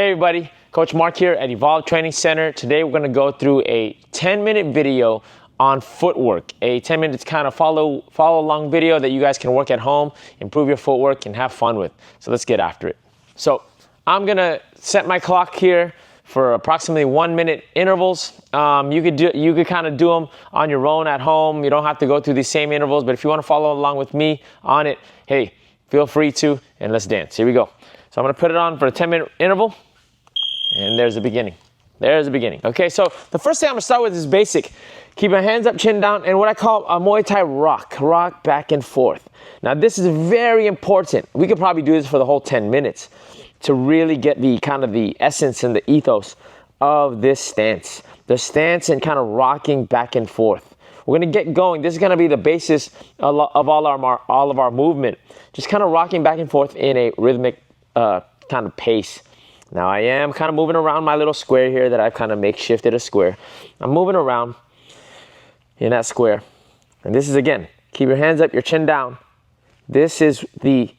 Hey everybody, Coach Mark here at Evolve Training Center. Today we're going to go through a 10-minute video on footwork. A 10-minute kind of follow along video that you guys can work at home, improve your footwork, and have fun with. So let's get after it. So I'm going to set my clock here for approximately 1 minute intervals. You could kind of do them on your own at home. You don't have to go through these same intervals, but if you want to follow along with me on it, hey, feel free to, and let's dance. Here we go. So I'm going to put it on for a 10-minute interval. And there's the beginning. There's the beginning. Okay, so the first thing I'm gonna start with is basic. Keep your hands up, chin down, and what I call a Muay Thai rock back and forth. Now this is very important. We could probably do this for the whole 10 minutes to really get the kind of the essence and the ethos of this stance. The stance and kind of rocking back and forth. We're gonna get going. This is gonna be the basis of all of our movement. Just kind of rocking back and forth in a rhythmic kind of pace. Now I am kind of moving around my little square here that I've kind of makeshifted a square. I'm moving around in that square. And this is, again, keep your hands up, your chin down. This is the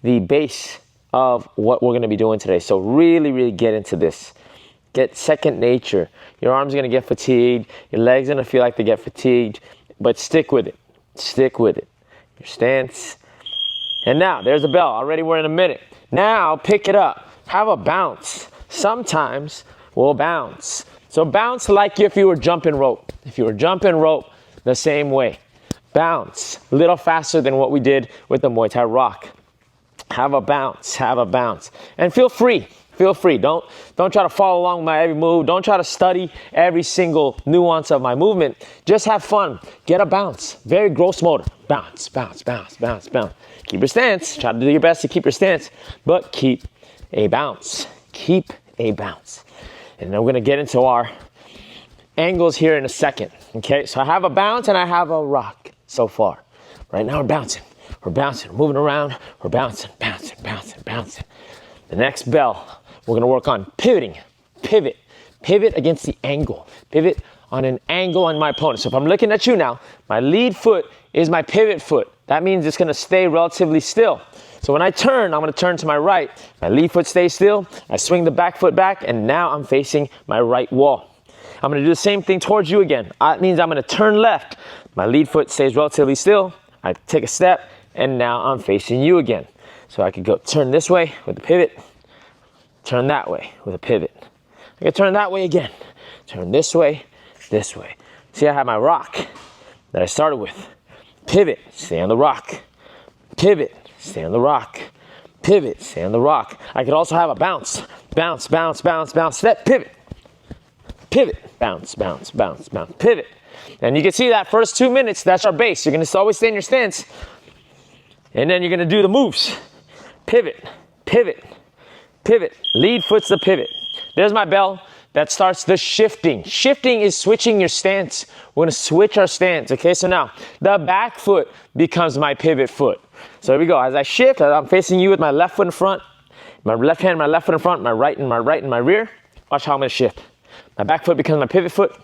base of what we're going to be doing today. So really get into this. Get second nature. Your arms are going to get fatigued. Your legs are going to feel like they get fatigued. But stick with it. Stick with it. Your stance. And now, there's the bell. Already we're in a minute. Now, pick it up. Have a bounce. Sometimes we'll bounce. So bounce like if you were jumping rope. If you were jumping rope, the same way. Bounce. A little faster than what we did with the Muay Thai rock. Have a bounce. Have a bounce. And feel free. Feel free. Don't try to follow along my every move. Don't try to study every single nuance of my movement. Just have fun. Get a bounce. Very gross motor. Bounce, bounce, bounce, bounce, bounce. Keep your stance. Try to do your best to keep your stance, but keep a bounce. Keep a bounce. And then we're going to get into our angles here in a second. Okay, so I have a bounce and I have a rock so far. Right now we're bouncing. We're bouncing, we're moving around. We're bouncing, bouncing, bouncing, bouncing. The next bell, we're going to work on pivoting. Pivot. Pivot against the angle. Pivot on an angle on my opponent. So if I'm looking at you now, my lead foot is my pivot foot. That means it's going to stay relatively still. So when I turn, I'm going to turn to my right. My lead foot stays still. I swing the back foot back, and now I'm facing my right wall. I'm going to do the same thing towards you again. That means I'm going to turn left. My lead foot stays relatively still. I take a step, and now I'm facing you again. So I could go turn this way with a pivot, turn that way with a pivot. I could turn that way again, turn this way, this way. See, I have my rock that I started with. Pivot, stay on the rock. Pivot, stay on the rock. Pivot, stay on the rock. I could also have a bounce. Bounce, bounce, bounce, bounce, step, pivot. Pivot, bounce, bounce, bounce, bounce, pivot. And you can see that first 2 minutes, that's our base. You're going to always stay in your stance. And then you're going to do the moves. Pivot, pivot, pivot. Lead foot's the pivot. There's my bell. That starts the shifting. Shifting is switching your stance. We're gonna switch our stance, okay? So now, the back foot becomes my pivot foot. So here we go. As I shift, I'm facing you with my left foot in front, my left hand, my left foot in front, my right and my rear. Watch how I'm gonna shift. My back foot becomes my pivot foot.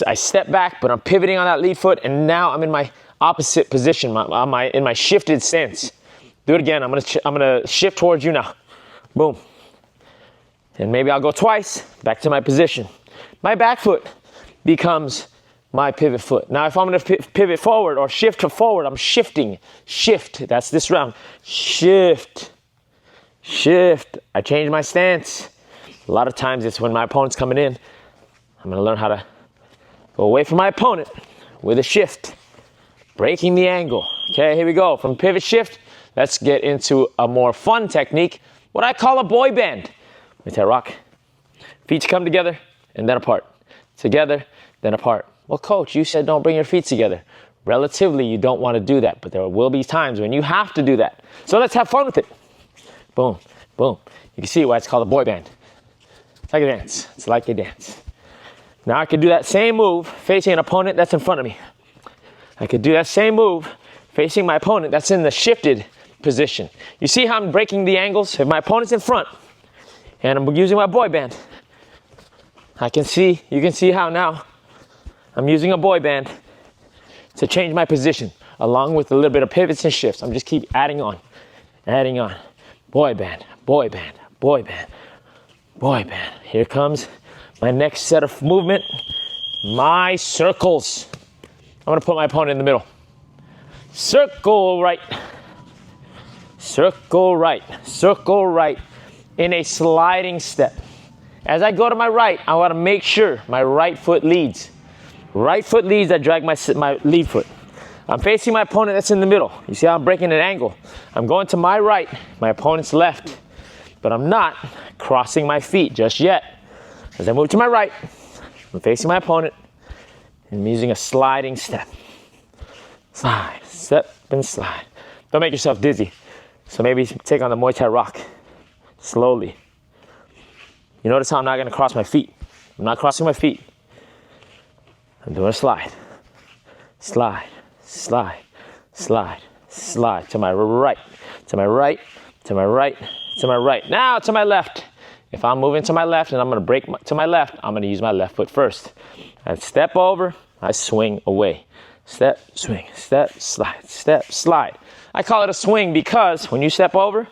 I step back, but I'm pivoting on that lead foot, and now I'm in my opposite position, in my shifted stance. Do it again. I'm gonna shift towards you now. Boom. And maybe I'll go twice, back to my position. My back foot becomes my pivot foot. Now, if I'm gonna pivot forward or shift to forward, I'm shifting. Shift, that's this round. Shift, shift. I change my stance. A lot of times it's when my opponent's coming in. I'm gonna learn how to go away from my opponent with a shift. Breaking the angle. Okay, here we go. From pivot shift, let's get into a more fun technique, what I call a boy band. Muay Thai rock. Feet come together and then apart. Together, then apart. Well, coach, you said don't bring your feet together. Relatively, you don't want to do that, but there will be times when you have to do that. So let's have fun with it. Boom, boom. You can see why it's called a boy band. It's like a dance. It's like a dance. Now I could do that same move facing an opponent that's in front of me. I could do that same move facing my opponent that's in the shifted position. You see how I'm breaking the angles? If my opponent's in front, and I'm using my boy band, you can see how now I'm using a boy band to change my position along with a little bit of pivots and shifts. I'm just keep adding on. Boy band, boy band, boy band. Boy, man, here comes my next set of movement, my circles. I'm gonna put my opponent in the middle. Circle right, circle right, circle right in a sliding step. As I go to my right, I wanna make sure my right foot leads. Right foot leads, I drag my lead foot. I'm facing my opponent that's in the middle. You see how I'm breaking an angle? I'm going to my right, my opponent's left, but I'm not crossing my feet just yet. As I move to my right, I'm facing my opponent, and I'm using a sliding step. Slide, step, and slide. Don't make yourself dizzy. So maybe take on the Muay Thai rock, slowly. You notice how I'm not gonna cross my feet. I'm not crossing my feet. I'm doing a slide. Slide, slide, slide, slide. To my right, to my right, to my right, to my right. Now to my left. If I'm moving to my left and I'm gonna break to my left, I'm gonna use my left foot first. I step over, I swing away. Step, swing, step, slide, step, slide. I call it a swing because when you step over,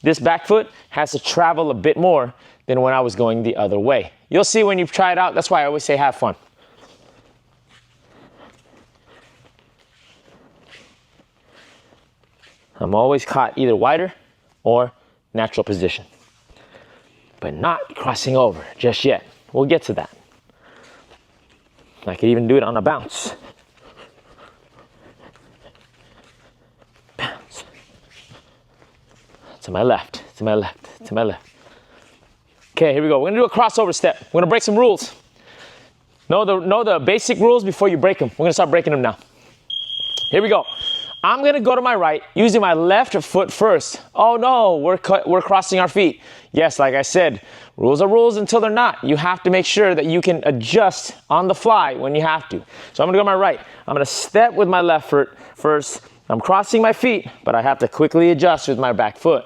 this back foot has to travel a bit more than when I was going the other way. You'll see when you try it out. That's why I always say have fun. I'm always caught either wider or natural position, but not crossing over just yet. We'll get to that. I could even do it on a bounce. Bounce. To my left, to my left, to my left. Okay, here we go. We're gonna do a crossover step. We're gonna break some rules. Know the basic rules before you break them. We're gonna start breaking them now. Here we go. I'm gonna go to my right using my left foot first. Oh no, we're crossing our feet. Yes, like I said, rules are rules until they're not. You have to make sure that you can adjust on the fly when you have to. So I'm gonna go to my right. I'm gonna step with my left foot first. I'm crossing my feet, but I have to quickly adjust with my back foot.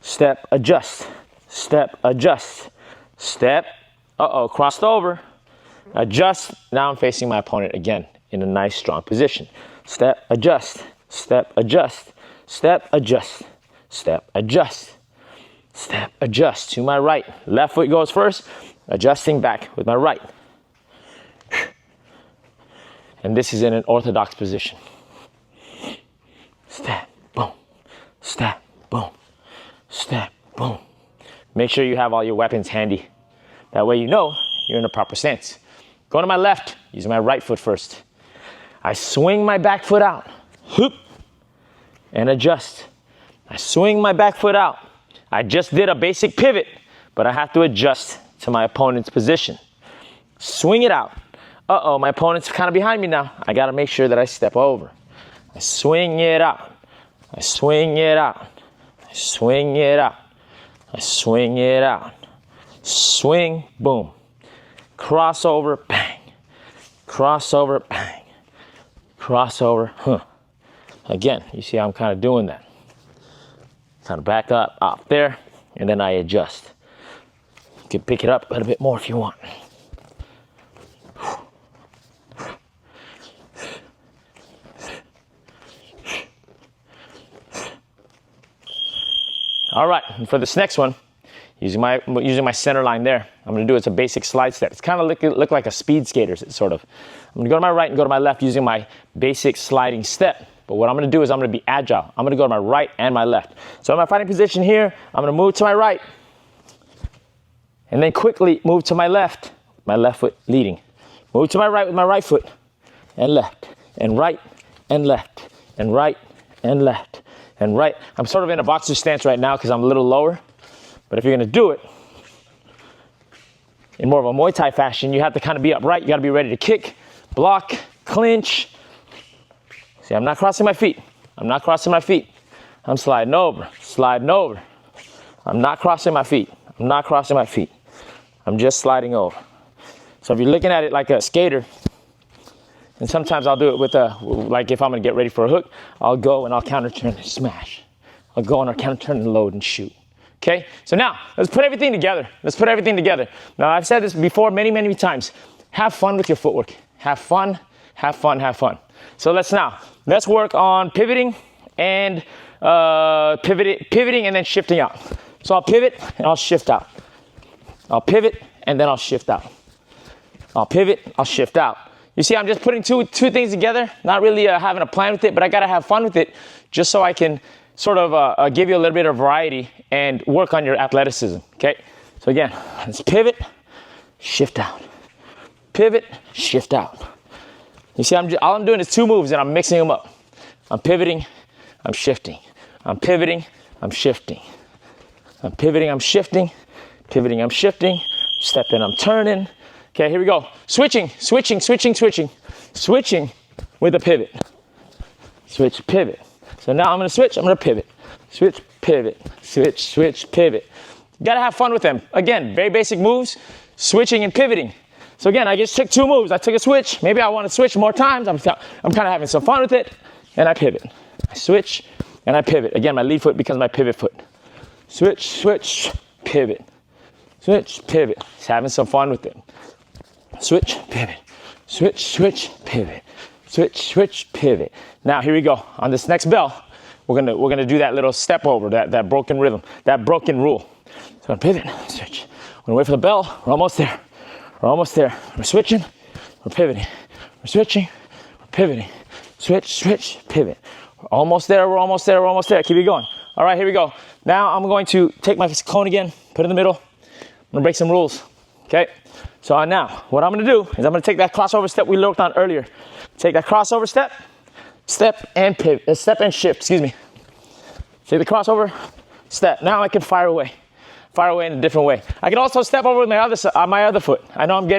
Step, adjust, step, adjust, step, crossed over, adjust. Now I'm facing my opponent again in a nice strong position. Step, adjust, step, adjust, step, adjust, step, adjust, step, adjust to my right. Left foot goes first, adjusting back with my right. And this is in an orthodox position. Step, boom, step, boom, step, boom. Make sure you have all your weapons handy. That way you know you're in a proper stance. Go to my left, using my right foot first. I swing my back foot out, whoop, and adjust. I swing my back foot out. I just did a basic pivot, but I have to adjust to my opponent's position. Swing it out. My opponent's kind of behind me now. I gotta make sure that I step over. I swing it out. I swing it out. I swing it out. I swing it out. Swing, boom. Crossover, bang. Crossover, bang. Crossover, Again, you see how I'm kind of doing that. Kind of back up there, and then I adjust. You can pick it up a little bit more if you want. All right, and for this next one, using my center line there, I'm gonna do it's a basic slide step. It's kind of look like a speed skater, sort of. I'm gonna go to my right and go to my left using my basic sliding step. But what I'm gonna do is I'm gonna be agile. I'm gonna go to my right and my left. So in my fighting position here, I'm gonna move to my right and then quickly move to my left foot leading. Move to my right with my right foot and left and right and left and right and left and right. I'm sort of in a boxer stance right now because I'm a little lower. But if you're gonna do it in more of a Muay Thai fashion, you have to kind of be upright. You gotta be ready to kick, block, clinch. See, I'm not crossing my feet. I'm not crossing my feet. I'm sliding over, sliding over. I'm not crossing my feet. I'm not crossing my feet. I'm just sliding over. So if you're looking at it like a skater, and sometimes I'll do it with like if I'm gonna get ready for a hook, I'll go and I'll counter turn and smash. I'll go and I'll counter turn and load and shoot. Okay, so now let's put everything together. Let's put everything together. Now I've said this before many times. Have fun with your footwork. Have fun, have fun, have fun. So let's work on pivoting and pivoting and then shifting out. So I'll pivot and I'll shift out. I'll pivot, and then I'll shift out. I'll pivot, I'll shift out. You see, I'm just putting two things together, not really having a plan with it, but I gotta have fun with it just so I can sort of give you a little bit of variety and work on your athleticism, okay? So again, let's pivot, shift out. Pivot, shift out. You see, all I'm doing is 2 moves and I'm mixing them up. I'm pivoting, I'm shifting. I'm pivoting, I'm shifting. I'm pivoting, I'm shifting. Pivoting, I'm shifting. Stepping, I'm turning. Okay, here we go. Switching, switching, switching, switching. Switching with a pivot. Switch, pivot. So now I'm gonna switch, I'm gonna pivot. Switch, pivot, switch, switch, pivot. You gotta have fun with them. Again, very basic moves, switching and pivoting. So again, I just took 2 moves. I took a switch. Maybe I wanna switch more times. I'm kind of having some fun with it. And I pivot. I switch and I pivot. Again, my lead foot becomes my pivot foot. Switch, switch, pivot. Switch, pivot. Just having some fun with it. Switch, pivot. Switch, switch, pivot. Switch, switch, pivot. Now here we go. On this next bell, we're gonna do that little step over, that broken rhythm, that broken rule. So I'm pivot, switch. We're gonna wait for the bell. We're almost there. We're almost there. We're switching. We're pivoting. We're switching. We're pivoting. Switch, switch, pivot. We're almost there. We're almost there. We're almost there. Keep it going. All right, here we go. Now I'm going to take my cone again, put it in the middle. I'm gonna break some rules. Okay. So now, what I'm gonna do is I'm gonna take that crossover step we looked on earlier. Take that crossover step, step and pivot, step and shift, excuse me. Take the crossover, step. Now I can fire away in a different way. I can also step over with my other foot. I know I'm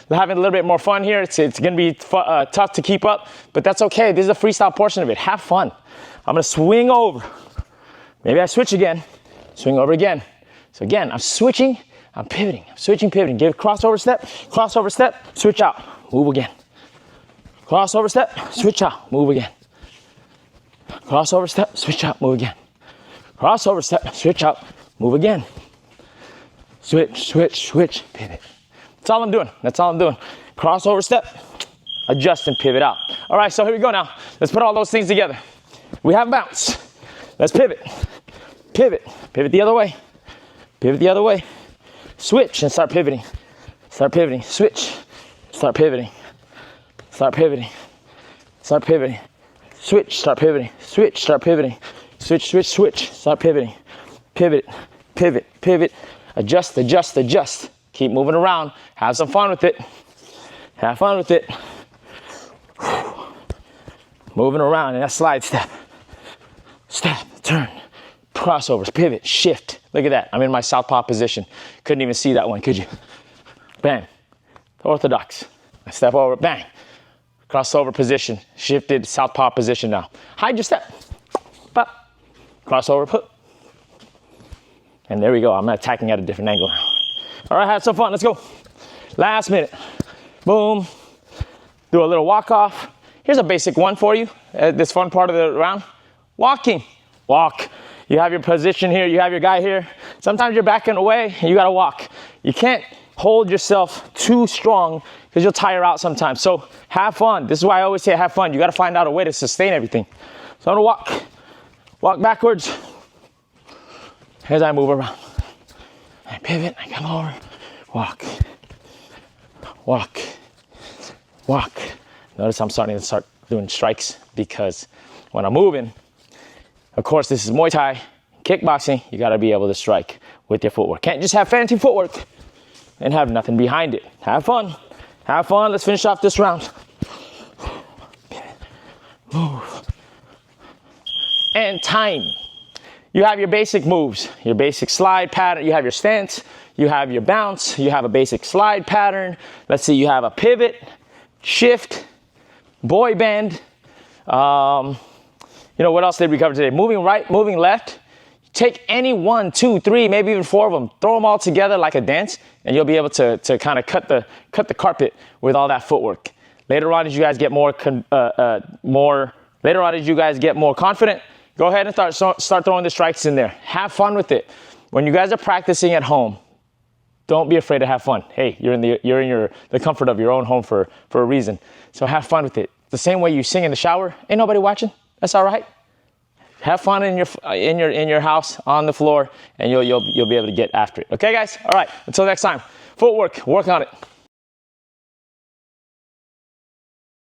having a little bit more fun here. It's gonna be tough to keep up, but that's okay. This is a freestyle portion of it. Have fun. I'm gonna swing over. Maybe I switch again, swing over again. So again, I'm switching, I'm pivoting, I'm switching, pivoting. Give a crossover step, switch out, move again. Crossover step, switch out, move again. Crossover step, switch out, move again. Crossover step, switch out, move again. Switch, switch, switch, pivot. That's all I'm doing. That's all I'm doing. Crossover step, adjust and pivot out. All right, so here we go now. Let's put all those things together. We have bounce. Let's pivot. Pivot. Pivot the other way. Pivot the other way. Switch and start pivoting. Start pivoting. Switch. Start pivoting. Start pivoting. Start pivoting. Switch. Start pivoting. Switch. Start pivoting. Switch, switch, switch. Start pivoting. Pivot. Pivot. Pivot. Adjust, adjust, adjust. Keep moving around. Have some fun with it. Have fun with it. Moving around in that slide step. Step, turn, crossovers, pivot, shift. Look at that. I'm in my southpaw position. Couldn't even see that one, could you? Bang. Orthodox. I step over, bang. Crossover position. Shifted southpaw position now. Hide your step. Pop. Crossover, put. And there we go. I'm attacking at a different angle now. All right, have some fun. Let's go. Last minute. Boom. Do a little walk off. Here's a basic one for you. This fun part of the round. Walking. Walk. You have your position here. You have your guy here. Sometimes you're backing away and you got to walk. You can't hold yourself too strong because you'll tire out sometimes. So have fun. This is why I always say have fun. You got to find out a way to sustain everything. So I'm going to walk backwards as I move around. I pivot, I come over, walk, walk, walk. Notice I'm starting to doing strikes because when I'm moving, of course, this is Muay Thai, kickboxing, you gotta be able to strike with your footwork. Can't just have fancy footwork and have nothing behind it. Have fun, let's finish off this round. Move. And time. You have your basic moves, your basic slide pattern, you have your stance, you have your bounce, you have a basic slide pattern. Let's see, you have a pivot, shift, boy bend. What else did we cover today? Moving right, moving left. Take any 1, 2, 3, maybe even 4 of them. Throw them all together like a dance, and you'll be able to kind of cut the carpet with all that footwork. Later on, as you guys get more confident, go ahead and start throwing the strikes in there. Have fun with it. When you guys are practicing at home, don't be afraid to have fun. Hey, you're in the comfort of your own home for a reason. So have fun with it. The same way you sing in the shower, ain't nobody watching. That's all right. have fun in your house on the floor, and you'll be able to get after it. Okay, guys? All right. Until next time. Footwork. Work on it.